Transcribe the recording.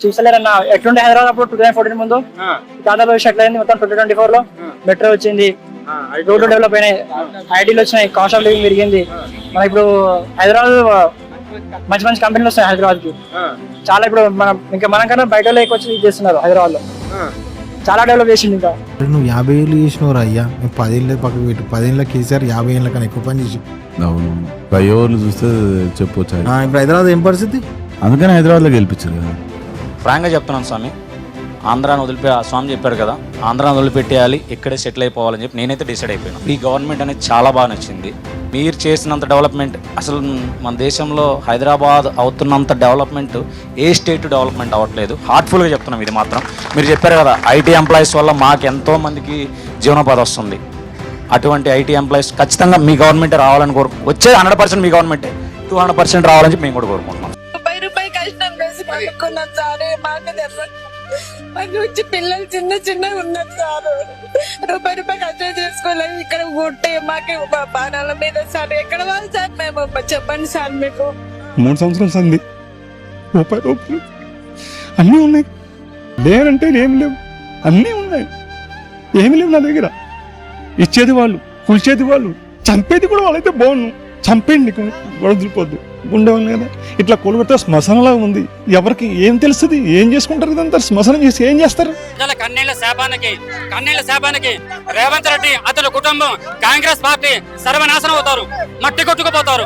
చూసలేరన్న ఎట్లుండే హైదరాబాద్ అప్పుడు 2014 ముందు దాదాపు సెటిల్ అయింది మొత్తం 2024 లో మెట్రో వచ్చింది, రోడ్లు డెవలప్ అయినాయి, ఐటీలు వచ్చినాయి, కాస్ట్ ఆఫ్ లివింగ్ పెరిగింది. మన ఇప్పుడు హైదరాబాద్ మంచి మంచి కంపెనీలు వస్తాయి హైదరాబాద్ కి. చాలా ఇప్పుడు మనం ఇంకా మనం కన్నా బయట ఎక్కువ వచ్చి చేస్తున్నారు హైదరాబాద్ లో, చాలా డెవలప్ చేసింది. ఇంకా నువ్వు 50 ఏళ్ళు చేసినవారు అయ్యా, 10 ఏళ్ళ పక్కకు పెట్టు, 10 ఏళ్ళ కేసీఆర్ 50 ఏళ్ళ కన్నా ఎక్కువ పని చేసి. అవును, పై ఓవర్లు చూస్తే చెప్పొచ్చు. ఇప్పుడు హైదరాబాద్ ఏం పరిస్థితి? అందుకని హైదరాబాద్లో గెలిపించారు కదా. ఫ్రాంక్గా చెప్తున్నాను స్వామి, ఆంధ్రాను స్వామి చెప్పారు కదా, ఆంధ్రాను వదిలిపెట్టేయాలి, ఇక్కడే సెటిల్ అయిపోవాలని చెప్పి నేనైతే డిసైడ్ అయిపోయాను. ఈ గవర్నమెంట్ అనేది చాలా బాగా నచ్చింది. మీరు చేసినంత డెవలప్మెంట్ అసలు మన దేశంలో హైదరాబాద్ అవుతున్నంత డెవలప్మెంట్ ఏ స్టేట్ డెవలప్మెంట్ అవ్వట్లేదు. హార్ట్ఫుల్గా చెప్తున్నాం ఇది మాత్రం. మీరు చెప్పారు కదా, ఐటీ ఎంప్లాయీస్ వల్ల మాకు ఎంతో మందికి జీవనోపాధి వస్తుంది. అటువంటి ఐటీ ఎంప్లాయీస్ ఖచ్చితంగా మీ గవర్నమెంట్ రావాలని వచ్చేది 100% మీ గవర్నమెంటే, 200% రావాలని చెప్పి మేము కూడా కోరుకుంటున్నాం. రూపాయి కష్టం వేసి పడుకున్నాం సార్. మాకు వచ్చి పిల్లలు చిన్న ఉన్నారు సార్. రూపాయి కష్టం చేసుకోలేదు. ఇక్కడ గుట్టే మాకు బాణాల మీద సార్. ఎక్కడ వాళ్ళు సార్ మేము చెప్పండి సార్. మీకు 3 సంవత్సరాల సంది రూపాయలు అన్నీ ఉన్నాయి. లేనంటే ఏమి లేవు, అన్నీ ఉన్నాయి. ఏమి లేవు నా దగ్గర. ఇచ్చేది వాళ్ళు, కూల్చేది వాళ్ళు, చంపేది కూడా వాళ్ళైతే బాగుండు. చంపేయండి, వదిలిపోద్దు, ఉండేవాళ్ళు కదా. ఇట్లా కొలుగొట్టే శ్మశానంలా ఉంది. ఎవరికి ఏం తెలుస్తుంది? ఏం చేసుకుంటారు? ఇదంతా శ్మశానం చేసి ఏం చేస్తారు? కన్నీళ్ల శాపానికి రేవంత్ రెడ్డి అతని కుటుంబం కాంగ్రెస్ పార్టీ సర్వనాశనం అవుతారు, మట్టి కొట్టుకుపోతారు.